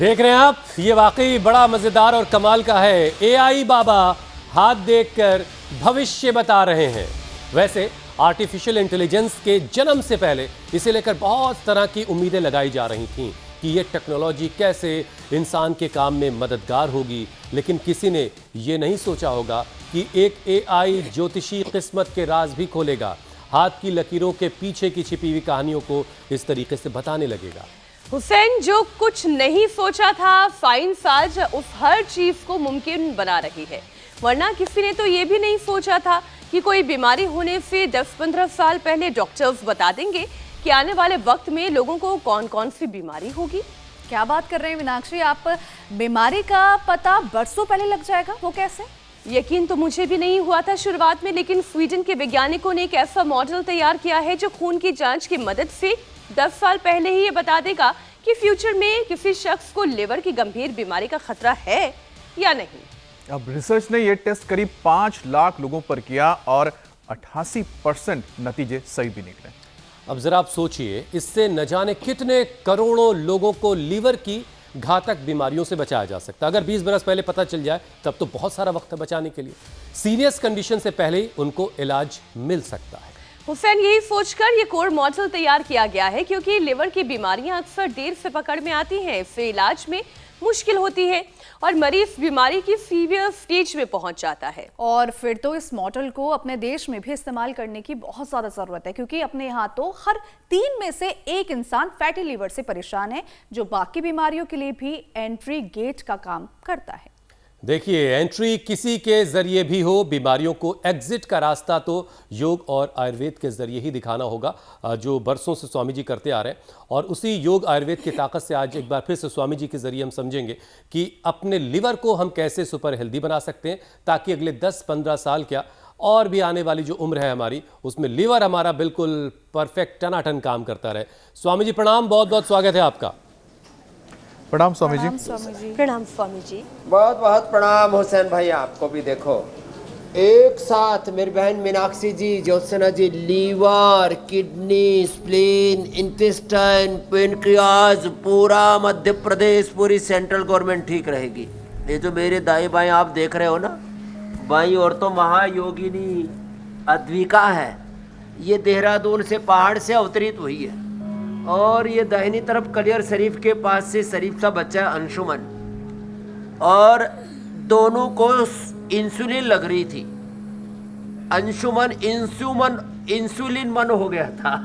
देख रहे हैं आप, ये वाकई बड़ा मजेदार और कमाल का है। एआई बाबा हाथ देखकर भविष्य बता रहे हैं। वैसे आर्टिफिशियल इंटेलिजेंस के जन्म से पहले इसे लेकर बहुत तरह की उम्मीदें लगाई जा रही थीं कि ये टेक्नोलॉजी कैसे इंसान के काम में मददगार होगी, लेकिन किसी ने ये नहीं सोचा होगा कि एक एआई ज्योतिषी किस्मत के राज भी खोलेगा, हाथ की लकीरों के पीछे की छिपी हुई कहानियों को इस तरीके से बताने लगेगा। हुसैन, जो कुछ नहीं सोचा था, साइंस आज उस हर चीज को मुमकिन बना रही है। वरना किसी ने तो ये भी नहीं सोचा था कि कोई बीमारी होने से 10-15 साल पहले डॉक्टर्स बता देंगे कि आने वाले वक्त में लोगों को कौन कौन सी बीमारी होगी। क्या बात कर रहे हैं मीनाक्षी, आप बीमारी का पता बरसों पहले लग जाएगा, वो कैसे? यकीन तो मुझे भी नहीं हुआ था शुरुआत में, लेकिन स्वीडन के वैज्ञानिकों ने एक ऐसा मॉडल तैयार किया है जो खून की जांच की मदद से 10 साल पहले ही ये बता देगा कि फ्यूचर में किसी शख्स को लिवर की गंभीर बीमारी का खतरा है या नहीं। अब रिसर्च ने यह टेस्ट करीब 5 लाख लोगों पर किया और 88% नतीजे सही भी निकले। अब जरा आप सोचिए, इससे न जाने कितने करोड़ों लोगों को लीवर की घातक बीमारियों से बचाया जा सकता। अगर 20 बरस पहले पता चल जाए तब तो बहुत सारा वक्त है बचाने के लिए। सीरियस कंडीशन से पहले ही उनको इलाज मिल सकता है। हुसैन, यही सोचकर ये कोर मॉडल तैयार किया गया है, क्योंकि लिवर की बीमारियां अक्सर देर से पकड़ में आती हैं, इससे इलाज में मुश्किल होती है और मरीज बीमारी की सीवियर स्टेज में पहुंच जाता है। और फिर तो इस मॉडल को अपने देश में भी इस्तेमाल करने की बहुत ज़्यादा ज़रूरत है, क्योंकि अपने यहाँ तो हर 3 में से 1 इंसान फैटी लीवर से परेशान है, जो बाकी बीमारियों के लिए भी एंट्री गेट का काम करता है। देखिए, एंट्री किसी के जरिए भी हो, बीमारियों को एग्जिट का रास्ता तो योग और आयुर्वेद के जरिए ही दिखाना होगा, जो बरसों से स्वामी जी करते आ रहे हैं। और उसी योग आयुर्वेद की ताकत से आज एक बार फिर से स्वामी जी के जरिए हम समझेंगे कि अपने लिवर को हम कैसे सुपर हेल्दी बना सकते हैं, ताकि अगले 10-15 साल क्या और भी आने वाली जो उम्र है हमारी, उसमें लिवर हमारा बिल्कुल परफेक्ट टनाटन काम करता रहे। स्वामी जी प्रणाम, बहुत बहुत स्वागत है आपका। प्रणाम स्वामी जी। प्रणाम स्वामी जी। बहुत बहुत प्रणाम हुसैन भाई, आपको भी। देखो, एक साथ मेरी बहन Meenakshi ji, Jyotsna ji, liver, kidney, spleen, intestine, pancreas, पूरा मध्य प्रदेश, पूरी सेंट्रल गवर्नमेंट ठीक रहेगी। ये जो मेरे दाएं बाएं आप देख रहे हो ना, बाईं और तो महायोगिनी अद्विका है, ये देहरादून से पहाड़ से अवतरित हुई है। और ये दाहिनी तरफ कलियर शरीफ के पास से शरीफ सा बच्चा है अंशुमन, और दोनों को इंसुलिन लग रही थी। अंशुमन इंसुलिन मन हो गया था।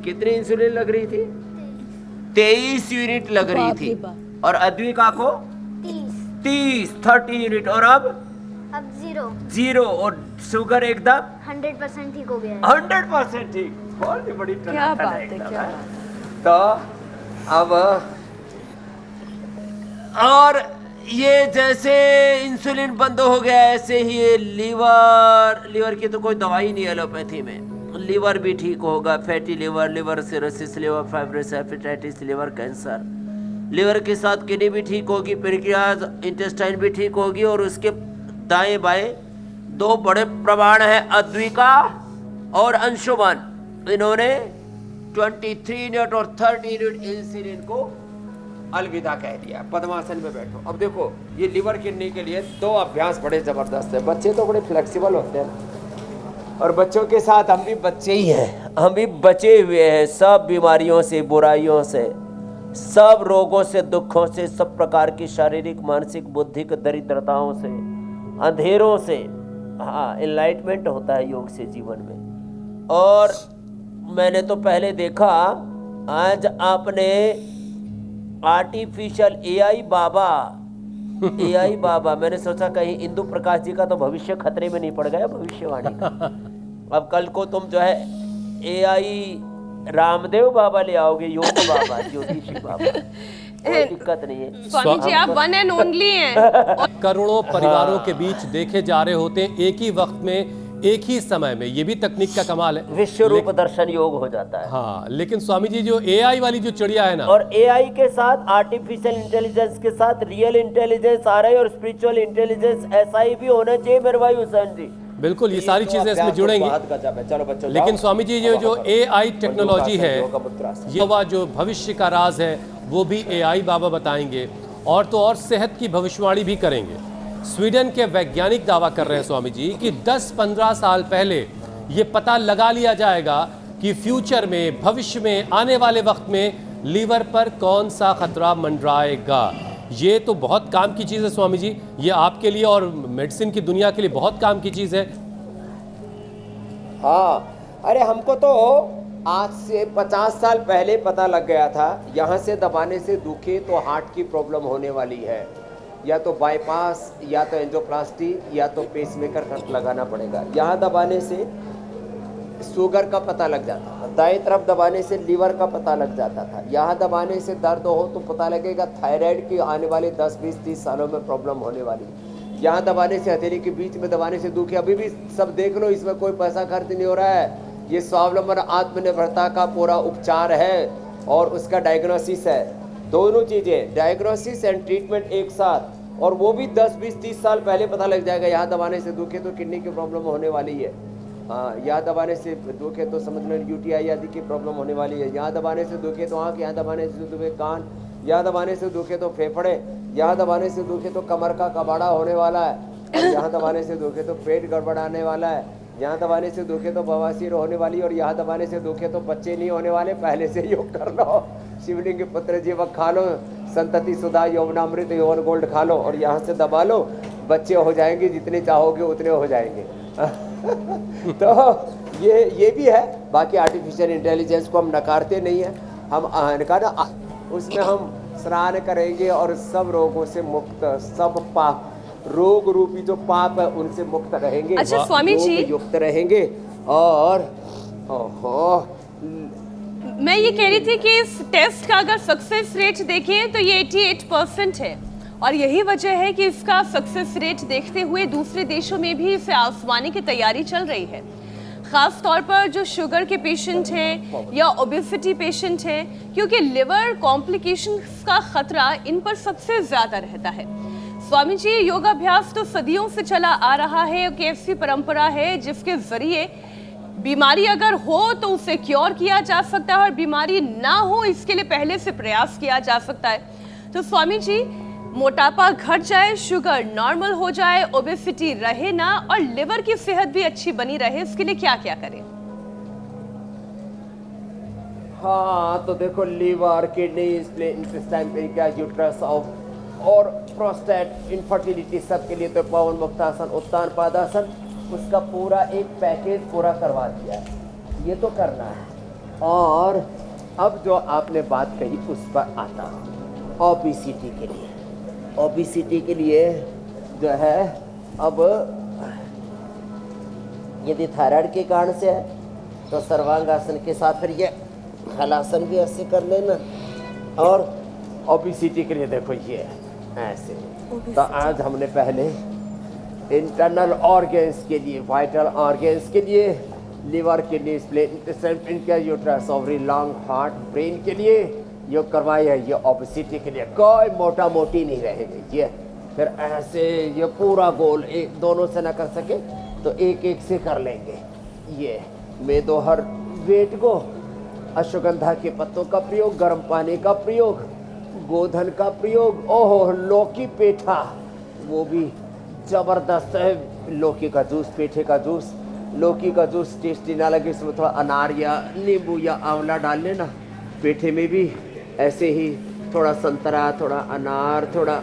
कितनी इंसुलिन लग रही थी? 23 यूनिट लग रही थी। और अद्विका को 30 यूनिट। और अब 0 और शुगर एकदम 100% ठीक हो गया। 100% ठीक। बहुत ही बड़ी क्या बात है, क्या बात। तो अब और ये जैसे इंसुलिन बंद हो गया, ऐसे ही ये लीवर की तो कोई दवाई नहीं एलोपैथी में। लीवर भी ठीक होगा, fatty liver, liver cirrhosis, liver fibrosis, hepatitis, liver cancer. Liver के साथ किडनी भी ठीक होगी, पेनक्रियाज, इंटेस्टाइन भी ठीक होगी। और उसके दाएं बाएं 2 बड़े प्रमाण हैं, अद्विका और अंशुमन। इन्होंने 23 यूनिट और 30 यूनिट इंसुलिन को अलविदा कह दिया। पद्मासन में बैठो। अब देखो, ये लिवर किडनी के लिए 2 अभ्यास बड़े जबरदस्त है। बच्चे तो बड़े फ्लेक्सिबल होते हैं, और बच्चों के साथ हम भी बच्चे ही हैं। हम भी बचे हुए हैं सब बीमारियों से, बुराइयों से, सब रोगों से, दुखों से, सब प्रकार की शारीरिक, मानसिक, बुद्धिक दरिद्रताओं से, अंधेरों से। हाँ, एनलाइटमेंट होता है योग से जीवन में। और मैंने तो पहले देखा, आज आपने आर्टिफिशियल एआई बाबा मैंने सोचा कहीं इंदु प्रकाश जी का तो भविष्य खतरे में नहीं पड़ गया, भविष्यवाणी का। अब कल को तुम जो है एआई रामदेव बाबा ले आओगे, योग बाबा, ज्योतिषी बाबा, कोई दिक्कत नहीं है। स्वामी जी, आप वन एंड ओनली हैं। करोड़ों परिवारों के बीच देखे जा रहे होते हैं एक ही वक्त में, एक ही समय में। ये भी तकनीक का कमाल है, विश्व रूप दर्शन योग हो जाता है। हाँ, लेकिन स्वामी जी जो एआई वाली जो चिड़िया है ना, और एआई के साथ, आर्टिफिशियल इंटेलिजेंस के साथ रियल इंटेलिजेंस आ रहा है, और स्पिरिचुअल इंटेलिजेंस ऐसा ही भी होना चाहिए मेरे भाई हुसैन जी। बिल्कुल, ये सारी चीजें इसमें जुड़ेंगी। चलो बच्चों, लेकिन स्वामी जी, ये जो AI टेक्नोलॉजी है, ये जो भविष्य का राज है, वो भी AI बाबा बताएंगे, और तो और सेहत की भविष्यवाणी भी करेंगे। स्वीडन के वैज्ञानिक दावा कर रहे हैं स्वामी जी कि 10-15 साल पहले ये पता लगा लिया जाएगा कि फ्यूचर में, भविष्य में, आने वाले वक्त में लीवर पर कौन सा खतरा मंडराएगा। ये तो बहुत काम की चीज़ है स्वामी जी, ये आपके लिए और मेडिसिन की दुनिया के लिए बहुत काम की चीज़ है। हाँ, अरे हमको तो आज से 50 साल पहले पता लग गया था, यहाँ से दबाने से दुखे तो हार्ट की प्रॉब्लम होने वाली है, या तो बाईपास, या तो एंजियोप्लास्टी, या तो पेसमेकर लगाना पड़ेगा। यहाँ दबाने से शुगर का पता लग जाता था, दाएं तरफ दबाने से लीवर का पता लग जाता था, यहाँ दबाने से दर्द हो तो पता लगेगा थायराइड की आने वाले 10, 20, 30 सालों में प्रॉब्लम होने वाली। यहाँ दबाने से, हथेली के बीच में दबाने से दुख है। अभी भी सब देख लो, इसमें कोई पैसा खर्च नहीं हो रहा है। ये स्वावलंबन आत्मनिर्भरता का पूरा उपचार है और उसका डायग्नोसिस है। दोनों चीज़ें, डायग्नोसिस एंड ट्रीटमेंट एक साथ, और वो भी 10, 20, 30 साल पहले पता लग जाएगा। यहाँ दबाने से दुखे तो किडनी की प्रॉब्लम होने वाली है, हाँ, यहाँ दबाने से दुखे तो समझ लो UTI आदि की प्रॉब्लम होने वाली है। यहाँ दबाने से दुखे तो आँख, यहाँ दबाने से दुखे कान, यहाँ दबाने से दुखे तो फेफड़े, यहाँ दबाने से दुखे तो कमर का कबाड़ा होने वाला है, यहाँ दबाने से दुखे तो पेट गड़बड़ाने वाला है, यहाँ दबाने से दुखे तो बवासीर होने वाली, और यहाँ दबाने से दुखे तो बच्चे नहीं होने वाले। पहले से योग कर लो, शिवलिंग के पुत्र जीवक खा लो, संतति सुधा यौवनामृत यौवन गोल्ड खा लो, और यहाँ से दबा लो, बच्चे हो जाएंगे, जितने चाहोगे उतने हो जाएंगे। तो ये भी है। बाकी आर्टिफिशियल इंटेलिजेंस को हम नकारते नहीं हैं, हम उसमें हम स्नान करेंगे और सब रोगों से मुक्त, सब पाप, रोग रूपी जो पाप है उनसे मुक्त रहेंगे। अच्छा स्वामी जी, युक्त रहेंगे। और मैं ये कह रही थी कि इस टेस्ट का अगर सक्सेस रेट देखें तो ये 88% है, और यही वजह है कि इसका सक्सेस रेट देखते हुए दूसरे देशों में भी इसे आजमाने की तैयारी चल रही है। खास तौर पर जो शुगर के पेशेंट हैं या ओबेसिटी पेशेंट हैं, क्योंकि लिवर कॉम्प्लिकेशंस का खतरा इन पर सबसे ज्यादा रहता है। स्वामी जी, योगाभ्यास तो सदियों से चला आ रहा है, एक ऐसी परंपरा है जिसके जरिए बीमारी अगर हो तो उसे क्योर किया जा सकता है, और बीमारी ना हो इसके लिए पहले से प्रयास किया जा सकता है। तो स्वामी जी, मोटापा घट जाए, शुगर नॉर्मल हो जाए, ओबेसिटी रहे ना, और लिवर की सेहत भी अच्छी बनी रहे, इसके लिए क्या क्या करें? हाँ, तो देखो, liver, kidney, intestine, pancreas, uterus और प्रोस्टेट, इनफर्टिलिटी, सब के लिए तो पवन मुक्तासन, उत्तान पादासन, उसका पूरा एक पैकेज पूरा करवा दिया है। ये तो करना है। और अब जो आपने बात कही उस पर आता हूँ, ओबेसिटी के लिए। ओबेसिटी के लिए जो है, अब यदि थायराइड के कारण से है तो सर्वांगासन के साथ फिर ये हलासन भी ऐसे कर लेना। और ओबेसिटी के लिए देखो ये ऐसे। तो आज हमने पहले इंटरनल ऑर्गन्स के लिए, वाइटल ऑर्गन्स के लिए, liver, kidney, spleen, intestine, uterus, ovary, lung, heart, brain के लिए योग करवाई है। ये ओबेसिटी के लिए कोई मोटा मोटी नहीं रहेगी। ये फिर ऐसे ये पूरा गोल, एक दोनों से ना कर सके तो एक एक से कर लेंगे। ये मेदोहर वेट को, अश्वगंधा के पत्तों का प्रयोग, गर्म पानी का प्रयोग, गोधन का प्रयोग, ओहो लौकी पेठा, वो भी जबरदस्त है। लौकी का जूस, पेठे का जूस, लौकी का जूस टेस्टी ना लगे इसमें थोड़ा अनार या नींबू या आंवला डाल लेना। पेठे में भी ऐसे ही थोड़ा संतरा, थोड़ा अनार, थोड़ा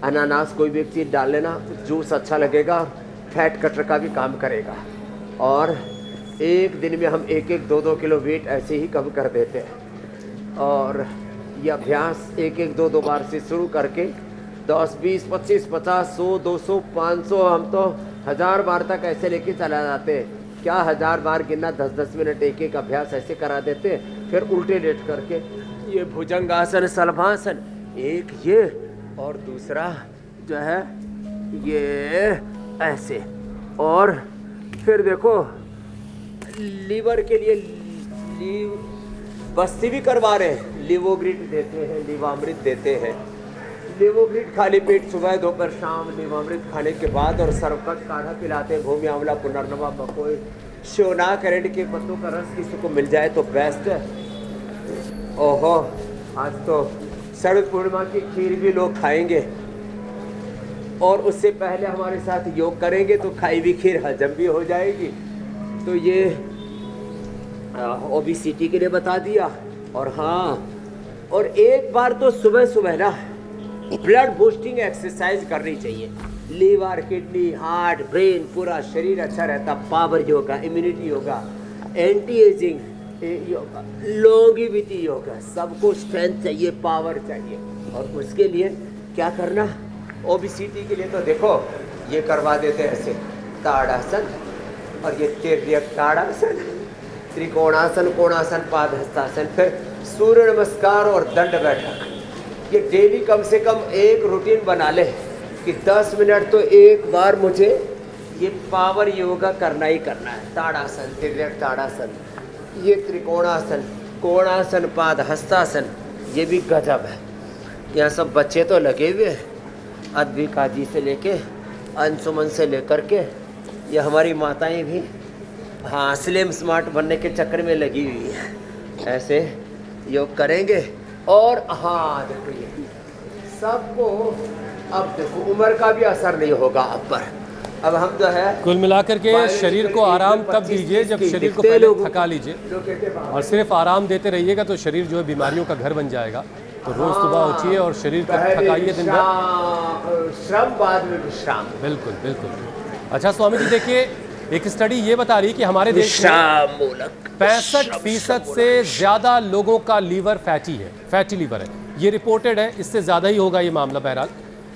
अनानास, कोई भी एक चीज़ डाल लेना, जूस अच्छा लगेगा, फैट कटर का भी काम करेगा। और एक दिन में हम 1-1, 2-2 किलो वेट ऐसे ही कम कर देते हैं। और ये अभ्यास 1-1, 2-2 बार से शुरू करके 10, 20, 25, 50, 100, 200, 500, हम तो 1000 बार तक ऐसे लेके चला जाते हैं। क्या 1000 बार गिनना, 10-10 मिनट एक अभ्यास ऐसे करा देते हैं। फिर उल्टे लेट करके ये भुजंगासन, सलभासन, एक ये और दूसरा जो है ये ऐसे। और फिर देखो लीवर के लिए बस्ती भी करवा रहे हैं, लिवोग्रिट देते हैं, लिवामृत देते हैं। लीवोग्रिड खाली पेट सुबह दोपहर शाम लीवामृत खाने के बाद और सरबत काढ़ा पिलाते हैं। भूमि आंवला पुनर्नवा मकोई शोना करेंट के पत्तों का रस किसी को मिल जाए तो बेस्ट है। ओहो आज तो शरद पूर्णिमा की खीर भी लोग खाएंगे और उससे पहले हमारे साथ योग करेंगे तो खाई हुई खीर हजम भी हो जाएगी। तो ये ओबेसिटी के लिए बता दिया। और हाँ, और एक बार तो सुबह सुबह ना ब्लड बूस्टिंग एक्सरसाइज करनी चाहिए। लीवर, किडनी, हार्ट, ब्रेन, पूरा शरीर अच्छा रहता। Power yoga, immunity yoga, anti ageing yoga, longevity yoga, सबको स्ट्रेंथ चाहिए, पावर चाहिए। और उसके लिए क्या करना, ओबेसिटी के लिए तो देखो ये करवा देते हैं ऐसे ताड़ासन और ये तिर्यक ताड़ासन, त्रिकोणासन, कोणासन, पादहस्तासन, फिर सूर्य नमस्कार और दंड बैठक। ये डेली कम से कम एक रूटीन बना ले कि 10 मिनट तो एक बार मुझे ये पावर योगा करना ही करना है। ताड़ासन, तिर्यक ताड़ासन, ये त्रिकोणासन, कोणासन, पादहस्तासन, ये भी गजब है। यहाँ सब बच्चे तो लगे हुए हैं, अद्विका जी से लेके अंशुमन से लेकर के ये हमारी माताएं भी हाँ स्लिम स्मार्ट बनने के चक्कर में लगी हुई है। ऐसे योग करेंगे। और हाँ देखो ये सबको अब देखो उम्र का भी असर नहीं होगा अब पर। अब हम जो है कुल मिलाकर के शरीर को आराम तब दीजिए जब शरीर को पहले थका लीजिए, और सिर्फ आराम देते रहिएगा तो शरीर जो है बीमारियों का घर बन जाएगा। तो रोज सुबह उठिए और शरीर को थकाइए दिन भर, श्रम बाद में विश्राम। बिल्कुल बिल्कुल। अच्छा स्वामी जी देखिए, एक स्टडी ये बता रही है कि हमारे देश में 65% से ज्यादा लोगों का लीवर फैटी है, फैटी लीवर है। ये रिपोर्टेड है, इससे ज़्यादा ही होगा ये मामला बहरहाल।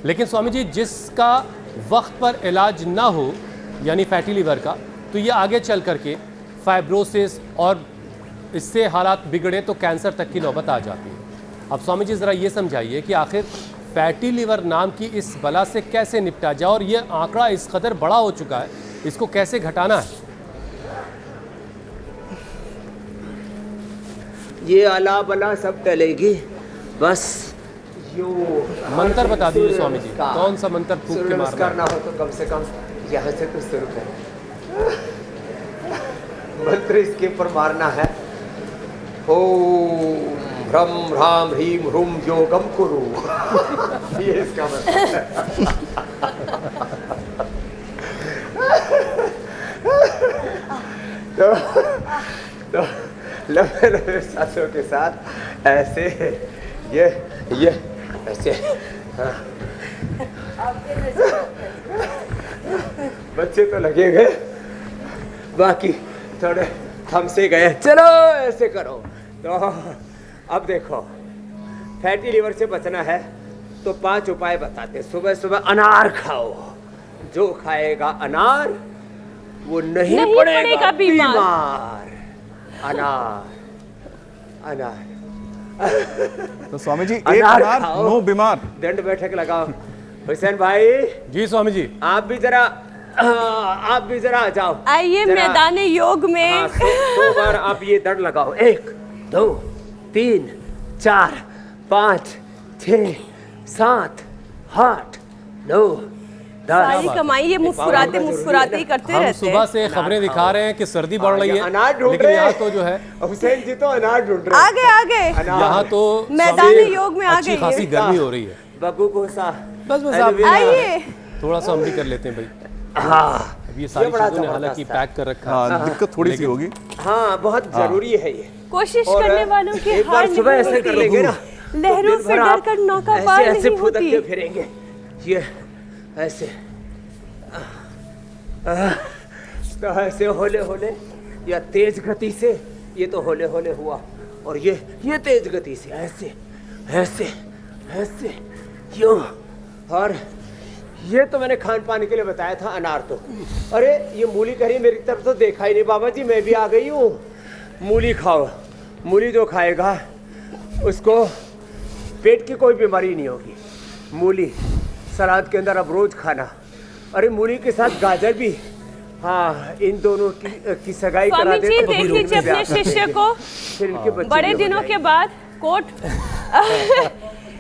लेकिन स्वामी जी जिसका वक्त पर इलाज ना हो यानी फैटी लीवर का, तो ये आगे चल करके फाइब्रोसिस और इससे हालात बिगड़े तो कैंसर तक की नौबत आ जाती है। अब स्वामी जी ज़रा ये समझाइए कि आखिर फैटी लीवर नाम की इस बला से कैसे निपटा जाए, और ये आंकड़ा इस कदर बड़ा हो चुका है, इसको कैसे घटाना है? ये अला बला सब टलेगी, बस यूं मंत्र बता दीजिए स्वामी जी, कौन सा मंत्र फूंक के मारना करना हो तो कम से कम यहाँ से तो शुरू करें। मंत्र इसके ऊपर मारना है, ओम ह्रम ह्राम ह्रीम ह्रूम योगम कुरु। ये इसका मतलब तो लंबे लंबे सांसों के साथ ऐसे ये ऐसे हाँ। बच्चे तो लगे गए, बाकी थोड़े हमसे गए, चलो ऐसे करो। तो अब देखो फैटी लीवर से बचना है तो 5 उपाय बताते। सुबह सुबह अनार खाओ, जो खाएगा अनार वो नहीं पड़ेगा बीमार। अनार अनार तो स्वामी जी एक अनार नो बीमार। दंड बैठक लगाओ। हुसैन भाई जी स्वामी जी, आप भी जरा आ जाओ, आइए मैदान योग में। हाँ, 2 बार आप ये दंड लगाओ। 1 2 3 4 5 6 7 8 9 सारी कमाई ये मुस्कुराते मुस्कुराते ही करते हम रहते हैं। सुबह से खबरें दिखा रहे हैं कि सर्दी बढ़ रही है, अनार ढूंढ लेकिन रहे यहाँ हैं। तो जो है हुसैन जी तो अनार ढूंढ रहे हैं। आगे यहाँ तो मैदान स्वामी योग में आ अच्छी गए खासी ये। गर्मी हो रही है। बब्बू को सा बस आप आइए थोड़ा सा हम भी कर लेते हैं भाई। हाँ अब ये सारी बड़ा चीजों ने हालांकि जबरदस्त है। पैक कर रखा है। हाँ दिक्कत थोड़ी सी होगी। हाँ बहुत जरूरी है ये। कोशिश और करने वालों की एक हार बार सुबह नहीं ऐसे कर होती। लेंगे ना, लहरों तो से दिन भर आप डरकर नौका पार ऐसे नहीं फुदक के होती। फिरेंगे। ये ऐसे तो ऐसे होले होले या तेज गति से, ये तो होले होले हुआ, और ये तेज गति से ऐसे ऐसे ऐसे क्यों। और ये तो मैंने खान पान के लिए बताया था अनार। तो अरे ये मूली करी मेरी तरफ तो देखा ही नहीं बाबा जी, मैं भी आ गई हूँ। मूली खाओ, मूली जो खाएगा उसको पेट की कोई बीमारी नहीं होगी। मूली सलाद के अंदर अब रोज खाना। अरे मूली के साथ गाजर भी, हाँ इन दोनों की सगाई करा स्वामी दे जी तो देख लीजिए अपने शिष्य को फिर इनके बच्चे बड़े भी हो दिनों जाएंगे। के बाद कोट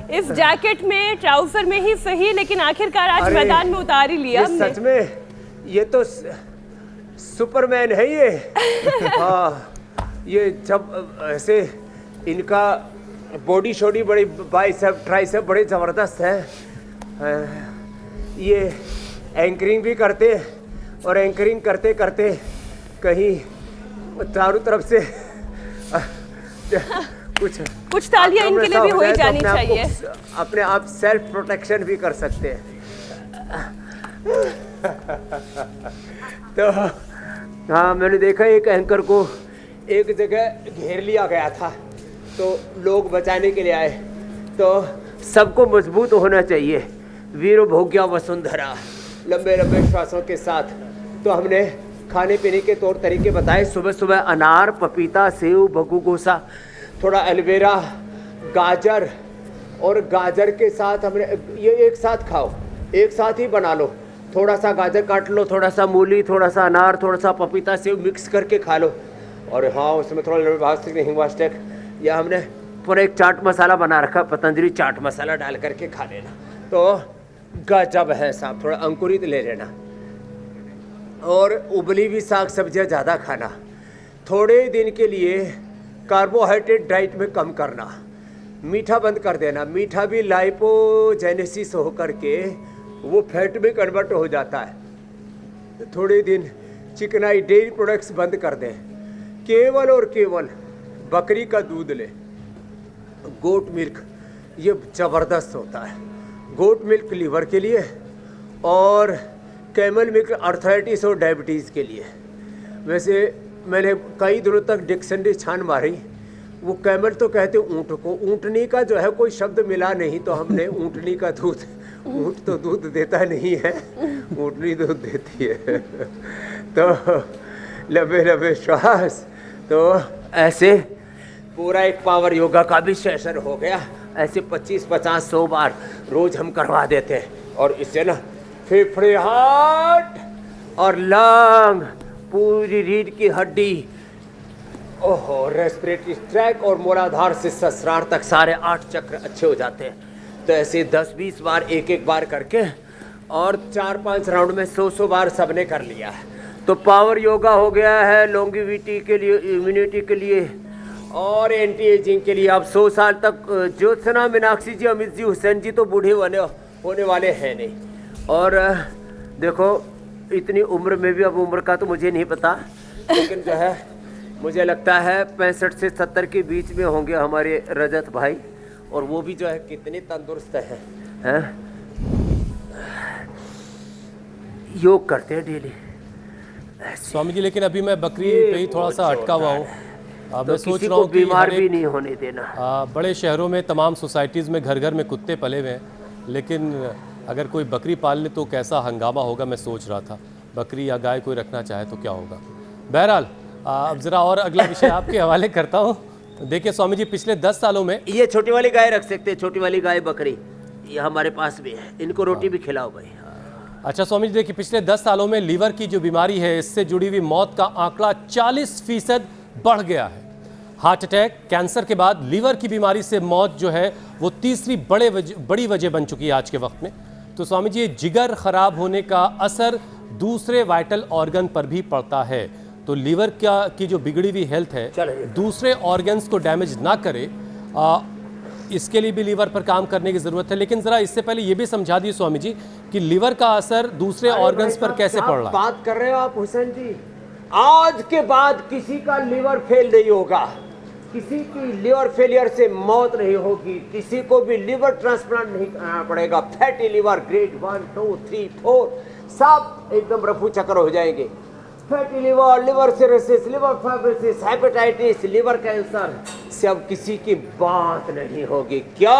इस जैकेट में, ट्राउजर में ही सही, लेकिन आखिरकार आज मैदान में उतार ही लिया हमने। सच में ये तो सुपरमैन है ये। हाँ, ये जब ऐसे इनका बॉडी शॉडी बड़ी, बाइसेप ट्राइसेप बड़े ज़बरदस्त है। ये एंकरिंग भी करते और एंकरिंग करते करते कहीं चारों तरफ से कुछ तालियां इनके लिए भी हो ही जानी चाहिए। अपने आप सेल्फ प्रोटेक्शन भी कर सकते हैं। तो हाँ, मैंने देखा एक एंकर को एक जगह घेर लिया गया था, तो लोग बचाने के लिए आए। तो सबको मजबूत होना चाहिए, वीर भोग्या वसुंधरा, लंबे लंबे श्वासों के साथ। तो हमने खाने पीने के तौर तरीके बताए। सुबह सुबह अनार, पपीता, सेव, बग्गू गोसा, थोड़ा एलोवेरा, गाजर, और गाजर के साथ हमने ये एक साथ खाओ, एक साथ ही बना लो। थोड़ा सा गाजर काट लो, थोड़ा सा मूली, थोड़ा सा अनार, थोड़ा सा पपीता, सेव मिक्स करके खा लो। और हाँ, उसमें थोड़ा हिंगवास्टेक, या हमने पूरा एक चाट मसाला बना रखा, पतंजलि चाट मसाला डाल करके खा लेना। तो गजब है साहब। थोड़ा अंकुरित ले लेना, और उबली हुई साग सब्जियां ज़्यादा खाना। थोड़े दिन के लिए कार्बोहाइड्रेट डाइट में कम करना, मीठा बंद कर देना। मीठा भी लाइपोजेनेसिस हो करके वो फैट में कन्वर्ट हो जाता है। थोड़े दिन चिकनाई, डेयरी प्रोडक्ट्स बंद कर दें। केवल और केवल बकरी का दूध ले, गोट मिल्क, ये ज़बरदस्त होता है। गोट मिल्क लीवर के लिए, और कैमल मिल्क आर्थराइटिस और डायबिटीज़ के लिए। वैसे मैंने कई दिनों तक डिक्शनरी छान मारी, वो कैमल तो कहते ऊँट को, ऊँटनी का जो है कोई शब्द मिला नहीं, तो हमने ऊँटनी का दूध, ऊँट तो दूध देता नहीं है, ऊँटनी दूध देती है। तो लंबे लंबे श्वास। तो ऐसे पूरा एक पावर योगा का भी सेशन हो गया। ऐसे 25, 50, 100 बार रोज हम करवा देते हैं। और इससे ना फेफड़े, हार्ट और लंग, पूरी रीढ़ की हड्डी, ओहो, रेस्पिरेटरी ट्रैक और मूलाधार से सहस्रार तक सारे 8 चक्र अच्छे हो जाते हैं। तो ऐसे 10-20 बार एक बार करके, और 4-5 राउंड में 100 बार सबने कर लिया है। तो पावर योगा हो गया है लॉन्गिविटी के लिए, इम्यूनिटी के लिए, और एंटी एजिंग के लिए। अब 100 साल तक ज्योत्सना, मीनाक्षी जी, अमित जी, हुसैन जी तो बूढ़े होने वाले हैं नहीं। और देखो, इतनी उम्र में भी, अब उम्र का तो मुझे नहीं पता, लेकिन जो है मुझे लगता है 65 से 70 के बीच में होंगे हमारे रजत भाई। और वो भी जो है कितने तंदुरुस्त हैं, योग करते हैं डेली। स्वामी जी, लेकिन अभी मैं बकरी पे ही थोड़ा सा अटका हुआ हूँ। मैं सोच रहा हूँ कि बीमार भी नहीं होने देना। बड़े शहरों में तमाम सोसाइटीज़ में घर घर में कुत्ते पले हुए हैं, लेकिन अगर कोई बकरी पाल ले तो कैसा हंगामा होगा, मैं सोच रहा था। बकरी या गाय कोई रखना चाहे तो क्या होगा। बहरहाल, अब ज़रा और अगला विषय आपके हवाले करता हूँ। देखिए स्वामी जी, पिछले 10 सालों में ये छोटी वाली गाय रख सकते हैं, छोटी वाली गाय बकरी, ये हमारे पास भी है। इनको रोटी भी खिलाओ भाई। अच्छा स्वामी जी, देखिए पिछले 10 सालों में लीवर की जो बीमारी है, इससे जुड़ी हुई मौत का आंकड़ा 40% बढ़ गया है। हार्ट अटैक, कैंसर के बाद लीवर की बीमारी से मौत जो है वो तीसरी बड़ी वजह बन चुकी है आज के वक्त में। तो स्वामी जी, जिगर खराब होने का असर दूसरे वाइटल ऑर्गन पर भी पड़ता है। तो लीवर की जो बिगड़ी हुई हेल्थ है दूसरे ऑर्गन्स को डैमेज ना करे, इसके लिए भी लीवर पर काम करने की ज़रूरत है। लेकिन ज़रा इससे पहले ये भी समझा दिए स्वामी जी कि लीवर का असर दूसरे ऑर्गन्स पर कैसे पड़ रहा है। बात कर रहे हो आप हुसैन जी, आज के बाद किसी का लीवर फेल नहीं होगा, किसी की लीवर फेलियर से मौत नहीं होगी, किसी को भी लीवर ट्रांसप्लांट नहीं कराना पड़ेगा। फैटी लीवर ग्रेड 1, 2, 3, 4 सब एकदम रफू चक्कर हो जाएंगे। Fatty liver, liver cirrhosis, liver fibrosis, hepatitis, liver cancer, सब किसी की बात नहीं होगी। क्या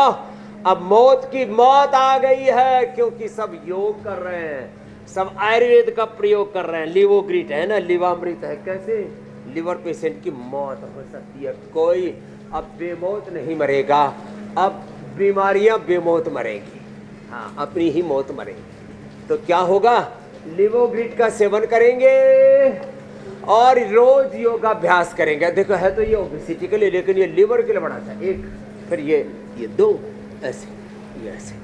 अब मौत की मौत आ गई है, क्योंकि सब योग कर रहे हैं, सब आयुर्वेद का प्रयोग कर रहे हैं। लिवोग्रिट है ना, लिवामृत है। कैसे लिवर पेशेंट की मौत हो सकती है, कोई अब बेमौत नहीं मरेगा, अब बीमारियां बेमौत मरेंगी। हाँ, अपनी ही मौत मरेंगी। तो क्या होगा, लिवोग्रिट का सेवन करेंगे और रोज योगाभ्यास करेंगे। देखो है तो ये ओबेसिटी के लिए, लेकिन ये लिवर के लिए बड़ा था। एक, फिर ये 2, ऐसे ये ऐसे,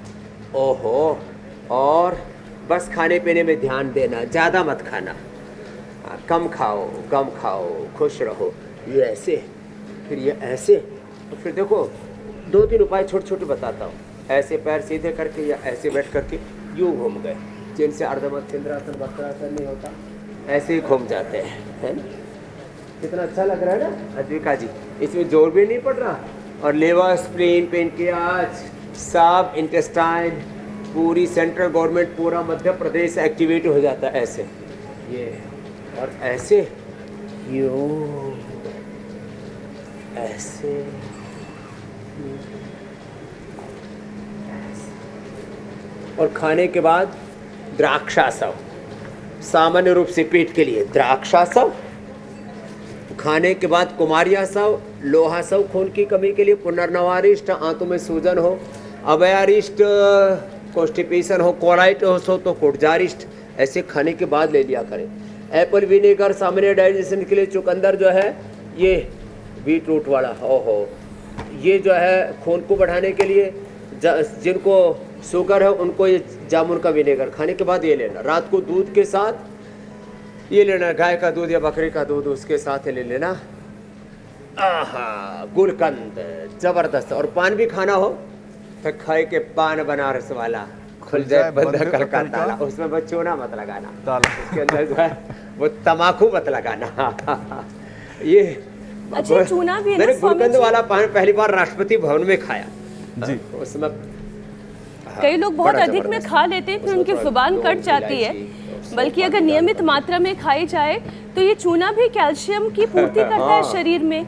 ओहो, और बस खाने पीने में ध्यान देना, ज़्यादा मत खाना, कम खाओ, खुश रहो। ये ऐसे, फिर ये ऐसे, तो फिर देखो 2-3 उपाय छोटे छोटे बताता हूँ। ऐसे पैर सीधे करके या ऐसे बैठ करके यूँ घूम गए, जिनसे अर्धमध्यांद्रासन वक्रासन नहीं होता, ऐसे ही घूम जाते हैं, है ना? कितना अच्छा लग रहा है ना अद्विका जी, इसमें जोर भी नहीं पड़ रहा। और लेवर, स्प्लीन, पेनक्रियाज, सब इंटेस्टाइन, पूरी सेंट्रल गवर्नमेंट, पूरा मध्य प्रदेश एक्टिवेट हो जाता है ऐसे, ये और ऐसे, यूँ ऐसे, और खाने के बाद द्राक्षासव, सामान्य रूप से पेट के लिए द्राक्षासव। खाने के बाद कुमारियासव, लोहासव खून की कमी के लिए, पुनर्नवारिष्ट आंतों में सूजन हो, अभयारिष्ट कॉन्स्टिपेशन हो, कोलाइटिस हो तो कोटजारिष्ट, ऐसे खाने के बाद ले लिया करें। एप्पल विनेगर सामान्य डाइजेशन के लिए। चुकंदर जो है ये बीट रूट वाला, ओहो, ये जो है खून को बढ़ाने के लिए, जिनको शुगर है उनको ये जामुन का विनेगर खाने के बाद ये लेना। रात को दूध के साथ ये लेना, गाय का दूध या बकरी का दूध, उसके साथ ले लेना। आहा, गुलकंद जबरदस्त। और पान भी खाना हो तो खाए के पान बनारस वाला, खुल जाए बंद कल का ताला, उसमें बस चूना मत लगाना, उसके अंदर जो है वो तमाकू मत लगाना। ये अच्छा, चूना भी है ना? मैंने गुलकंद वाला पान पहली बार राष्ट्रपति भवन में खाया जी, उसमें कई लोग बहुत अधिक में खा लेते हैं, फिर उनकी जुबान कट जाती है। बल्कि अगर नियमित मात्रा में खाई जाए तो ये चूना भी कैल्शियम की पूर्ति करता है शरीर में।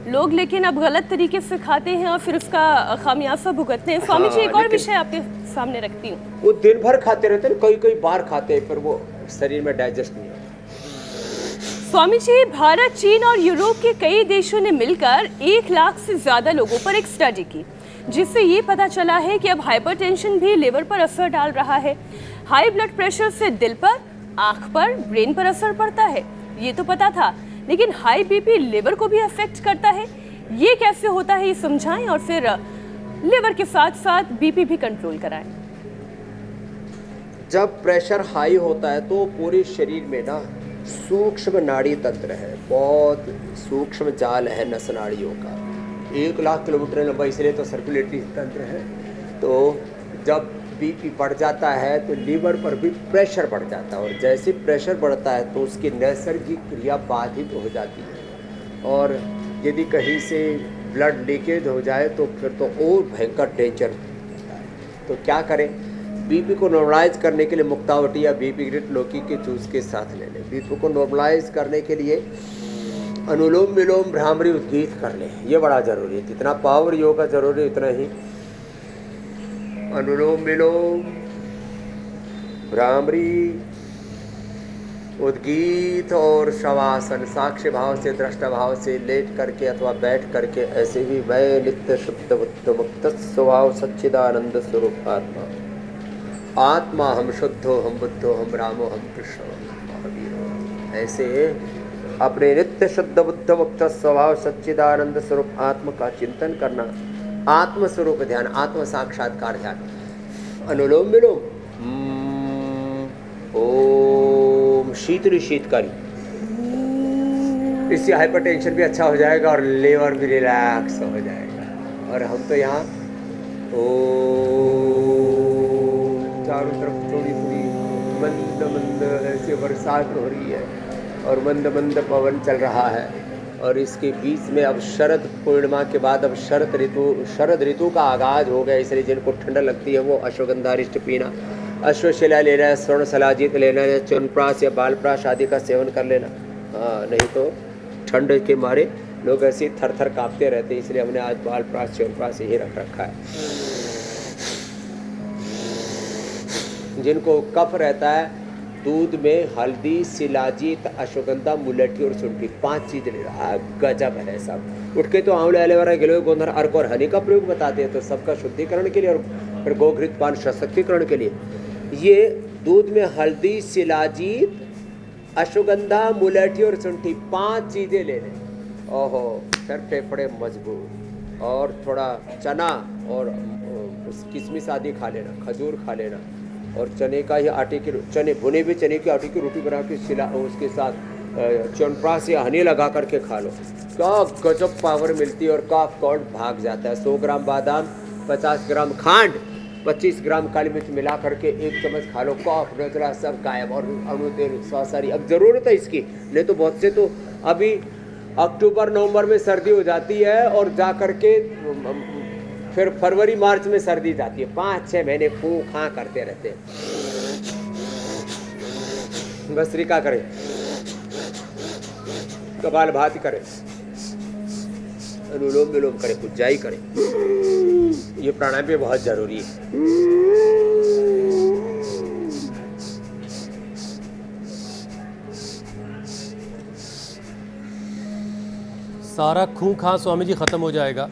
लोग लेकिन अब गलत तरीके से खाते हैं और फिर उसका खामियाजा भुगतते हैं। स्वामी जी, एक और विषय आपके सामने रखती हूँ। वो दिन भर खाते रहते हैं, कई बार खाते हैं, पर वो शरीर में डाइजेस्ट नहीं होता। स्वामी जी, भारत, चीन और यूरोप के कई देशों ने मिलकर 1 लाख से ज्यादा लोगों पर एक स्टडी की, जिससे ये पता चला है कि अब हाइपरटेंशन भी लिवर पर असर डाल रहा है। हाई ब्लड प्रेशर से दिल पर, आंख पर, ब्रेन पर असर पड़ता है, ये तो पता था, लेकिन हाई बीपी लिवर को भी अफेक्ट करता है। ये कैसे होता है, ये समझाएं और फिर लिवर के साथ साथ बीपी भी कंट्रोल कराएं। जब प्रेशर हाई होता है तो पूरे शरीर में ना सूक्ष्म नाड़ी तंत्र है, बहुत सूक्ष्म जाल है नस नाड़ियों का, 1 लाख किलोमीटर लंबा, इसलिए तो सर्कुलेटरी तंत्र है। तो जब बीपी बढ़ जाता है तो लीवर पर भी प्रेशर बढ़ जाता है, और जैसे प्रेशर बढ़ता है तो उसकी नैसर्गिक क्रिया बाधित हो जाती है, और यदि कहीं से ब्लड लीकेज हो जाए तो फिर तो और भयंकर डेंजर होता है। तो क्या करें? बीपी को नॉर्मलाइज करने के लिए मुक्तावटी या बीपी ग्रिट लौकी के जूस के साथ ले लें। बीपी को नॉर्मलाइज करने के लिए अनुलोम विलोम भ्रामरी उद्गीत कर लें, ये बड़ा ज़रूरी है। जितना पावर योगा जरूरी उतना ही अनुलोम विलोम भ्रामरी उद्गीत और शवासन, साक्ष्य भाव से, दृष्टा भाव से लेट करके अथवा बैठ करके, ऐसे ही मैं नित्य शुद्ध बुद्ध मुक्त स्वभाव सच्चिदानंद स्वरूप आत्मा, आत्मा हम शुद्धो हम बुद्धो हम रामो हम कृष्णो महावीरो, ऐसे अपने नित्य शुद्ध बुद्ध मुक्त स्वभाव सच्चिदानंद स्वरूप आत्मा का चिंतन करना, आत्म स्वरूप ध्यान, आत्म साक्षात्कार ध्यान। अनुलोम विलोम, ओम शीतली शीतकारी, इससे हाइपरटेंशन भी अच्छा हो जाएगा और लीवर भी रिलैक्स हो जाएगा। और हम तो यहाँ ओम, चारों तरफ थोड़ी थोड़ी मंद मंद ऐसे बरसात हो रही है और मंद मंद पवन चल रहा है, और इसके बीच में अब शरद पूर्णिमा के बाद अब शरद ऋतु का आगाज हो गया। इसलिए जिनको ठंड लगती है वो अश्वगंधारिष्ट पीना, अश्वशिला लेना है, स्वर्ण सलाजित लेना है, च्यवनप्राश या बालप्राश आदि का सेवन कर लेना। हाँ, नहीं तो ठंड के मारे लोग ऐसे थर थर काँपते रहते हैं, इसलिए हमने आज बालप्राश च्यवनप्राश यही रख रखा है। जिनको कफ रहता है, दूध में हल्दी, शिलाजीत, अश्वगंधा, मुलठी और शुंठी 5 चीज़ ले रहा है, गजब है सब। उठ के तो आंवले, एलोवेरा, गिलोय, गोंधर, अर्क और हनी का प्रयोग बताते हैं, तो सबका शुद्धिकरण के लिए और फिर गोघृत पान सशक्तिकरण के लिए। ये दूध में हल्दी, शिलाजीत, अश्वगंधा, मुलठी और शुंठी 5 चीज़ें ले लें। ओहो, फिर फेफड़े मजबूत, और थोड़ा चना और किशमिश आदि खा लेना, खजूर खा लेना, और चने का ही आटे की चने भुने हुए चने की आटे की रोटी बना के सिला उसके साथ च्यवनप्राश या हनी लगा करके खा लो। क्या गजब पावर मिलती है और कफ कॉल्ड भाग जाता है। 100 ग्राम बादाम, 50 ग्राम खांड, 25 ग्राम काली मिर्च मिला करके 1 चम्मच खा लो, कफ नजला सब गायब और अणुतेल सारी। अब ज़रूरत है इसकी, नहीं तो बहुत से तो अभी अक्टूबर नवंबर में सर्दी हो जाती है और जा करके फिर फरवरी मार्च में सर्दी जाती है। 5-6 महीने फू खां करते रहते हैं। भस्त्रिका करें, कपालभाति करें, अनुलोम विलोम करें, उज्जाई करें। ये प्राणायाम भी बहुत जरूरी है। सारा खूं खां स्वामी जी ख़त्म हो जाएगा,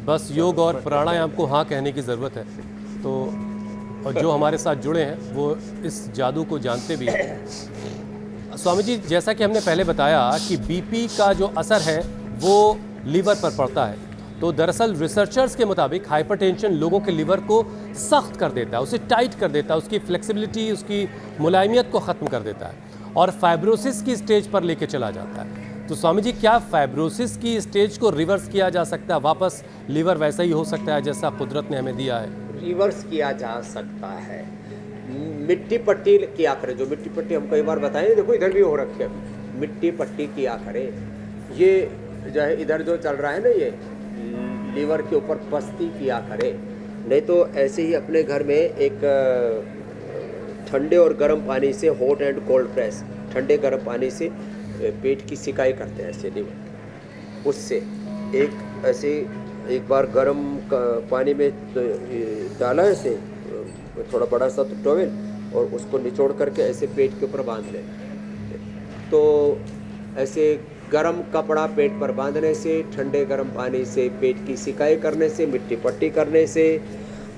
बस योग और प्राणायाम को हाँ कहने की ज़रूरत है। तो और जो हमारे साथ जुड़े हैं वो इस जादू को जानते भी हैं। स्वामी जी, जैसा कि हमने पहले बताया कि बीपी का जो असर है वो लीवर पर पड़ता है, तो दरअसल रिसर्चर्स के मुताबिक हाइपरटेंशन लोगों के लीवर को सख्त कर देता है, उसे टाइट कर देता है, उसकी फ्लेक्सिबिलिटी, उसकी मुलायमियत को ख़त्म कर देता है और फाइब्रोसिस की स्टेज पर लेके चला जाता है। तो स्वामी जी, क्या फाइब्रोसिस की स्टेज को रिवर्स किया जा सकता है? वापस लीवर वैसा ही हो सकता है जैसा कुदरत ने हमें दिया है? रिवर्स किया जा सकता है। मिट्टी पट्टी किया करें, जो मिट्टी पट्टी हम कई बार बताएं, देखो इधर भी हो रखे हैं, मिट्टी पट्टी किया करें। ये जो है इधर जो चल रहा है ना, ये लीवर के ऊपर पस्ती किया करें। नहीं तो ऐसे ही अपने घर में एक ठंडे और गर्म पानी से, हॉट एंड कोल्ड प्रेस, ठंडे गर्म पानी से पेट की सिकाई करते हैं ऐसे लीवर। उससे एक ऐसे एक बार गर्म पानी में डाला ऐसे थोड़ा बड़ा सा टॉवेल और उसको निचोड़ करके ऐसे पेट के ऊपर बांध लें। तो ऐसे गर्म कपड़ा पेट पर बांधने से, ठंडे गर्म पानी से पेट की सिकाई करने से, मिट्टी पट्टी करने से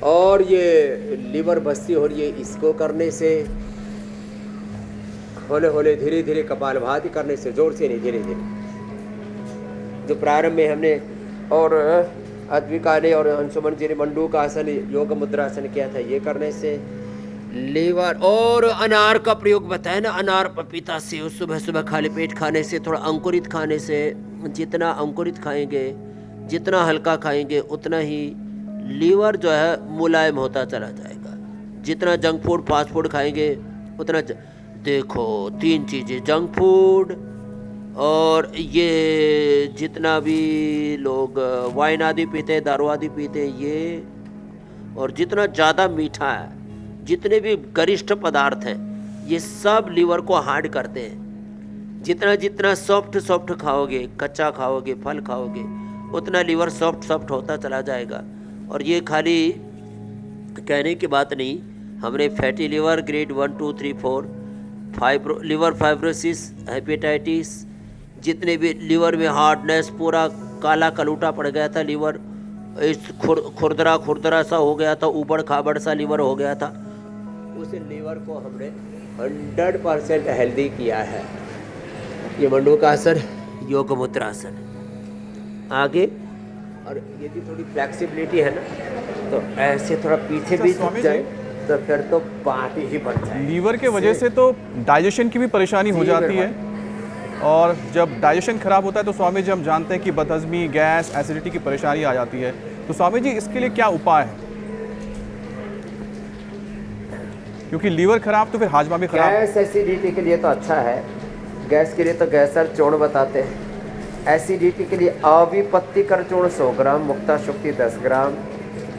और ये लीवर बस्ती हो रही है इसको करने से, हौले हौले धीरे धीरे कपालभाति करने से, जोर से नहीं, धीरे धीरे। जो प्रारंभ में हमने और अद्विका ने और अंशुमन जी ने मंडू का आसन, योग मुद्रासन किया था, ये करने से लीवर। और अनार का प्रयोग बताया ना, अनार पपीता से सुबह सुबह खाली पेट खाने से, थोड़ा अंकुरित खाने से, जितना अंकुरित खाएंगे, जितना हल्का खाएंगे उतना ही लीवर जो है मुलायम होता चला जाएगा। जितना जंक फूड फास्ट फूड खाएंगे उतना देखो 3 चीज़ें, जंक फूड और ये जितना भी लोग वाइन आदि पीते हैं, दारू आदि पीते हैं, ये और जितना ज़्यादा मीठा है, जितने भी गरिष्ठ पदार्थ हैं, ये सब लीवर को हार्ड करते हैं। जितना जितना सॉफ्ट खाओगे, कच्चा खाओगे, फल खाओगे, उतना लीवर सॉफ्ट होता चला जाएगा। और ये खाली कहने की बात नहीं, हमने fatty liver grade 1, 2, 3, 4, liver fibrosis, hepatitis, जितने भी लीवर में हार्डनेस, पूरा काला कलूटा पड़ गया था लीवर, इस खुरदरा सा हो गया था, ऊबड़ खाबड़ सा लीवर हो गया था, उस लीवर को हमने 100% हेल्दी किया है। ये मंडू का आसन, योग मुद्रासन। आगे और यदि थोड़ी फ्लेक्सिबिलिटी है ना तो ऐसे थोड़ा पीछे भी झुक जाए तो फिर तो बात ही बन जाए। लीवर के वजह से तो डाइजेशन की भी परेशानी हो जाती है, और जब डाइजेशन खराब होता है तो स्वामी जी हम जानते हैं कि बदहजमी, गैस, एसिडिटी की परेशानी आ जाती है। तो स्वामी जी इसके लिए क्या उपाय है? क्योंकि लीवर खराब तो फिर हाजमा भी खराब। गैस एसिडिटी के लिए तो अच्छा है, गैस के लिए तो गैसर चूर्ण बताते हैं। एसिडिटी के लिए आविपत्ति कर चूर्ण 100 ग्राम, मुक्ता शुक्ति 10 ग्राम,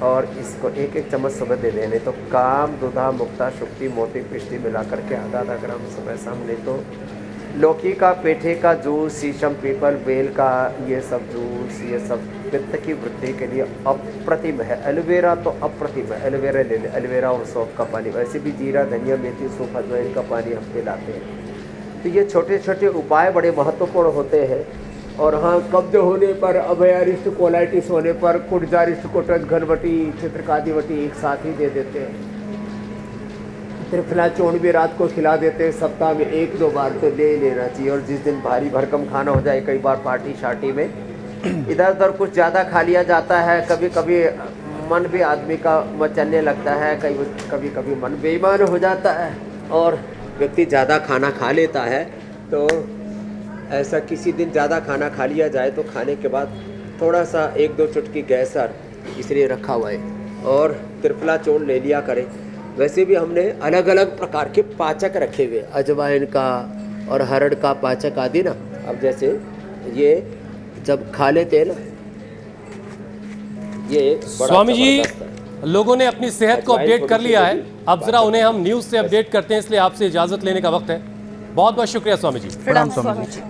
और इसको 1-1 चम्मच सुबह दे देने। तो काम, दुधा, मुक्ता शुक्ति, मोटी पिष्टी मिला करके आधा ग्राम सुबह शाम। नहीं तो लौकी का, पेठे का जूस, शीशम, पीपल, बेल का ये सब जूस, ये सब पित्त की वृद्धि के लिए अप्रतिम है। एलोवेरा तो अप्रतिम है, एलोवेरा ले लें, एलोवेरा और सौंफ का पानी। वैसे भी जीरा, धनिया, मेथी, सूखा अजवाइन का पानी हम पिलाते हैं। तो ये छोटे छोटे उपाय बड़े महत्वपूर्ण होते हैं। और हाँ, कब्ज होने पर, अभयारिष्ट, कोलाइटिस होने पर कुटजारिष्ट, कोटज, घनवटी, चित्रकादिवटी एक साथ ही दे देते हैं। त्रिफला चूर्ण भी रात को खिला देते हैं। सप्ताह में 1-2 बार तो ले लेना चाहिए। और जिस दिन भारी भरकम खाना हो जाए, कई बार पार्टी शार्टी में इधर उधर कुछ ज़्यादा खा लिया जाता है, कभी कभी मन भी आदमी का मचलने लगता है, कभी कभी मन बेईमान हो जाता है और व्यक्ति ज़्यादा खाना खा लेता है। तो ऐसा किसी दिन ज़्यादा खाना खा लिया जाए तो खाने के बाद थोड़ा सा 1-2 चुटकी गैसर इसलिए रखा हुआ है और त्रिफला चूर्ण ले लिया करें। वैसे भी हमने अलग अलग प्रकार के पाचक रखे हुए, अजवाइन का और हरड़ का पाचक आदि ना। अब जैसे ये जब खा लेते हैं ना, ये बड़ा स्वामी जी, जबरदस्त है। लोगों ने अपनी सेहत को अजवाइन अपडेट थोड़ी कर सी लिया है, होगी, अब जरा उन्हें हम न्यूज़ से अपडेट करते हैं, इसलिए आपसे इजाज़त लेने का वक्त है। बहुत बहुत शुक्रिया स्वामी जी। प्रणाम स्वामी जी।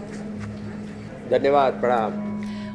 धन्यवाद, प्रणाम।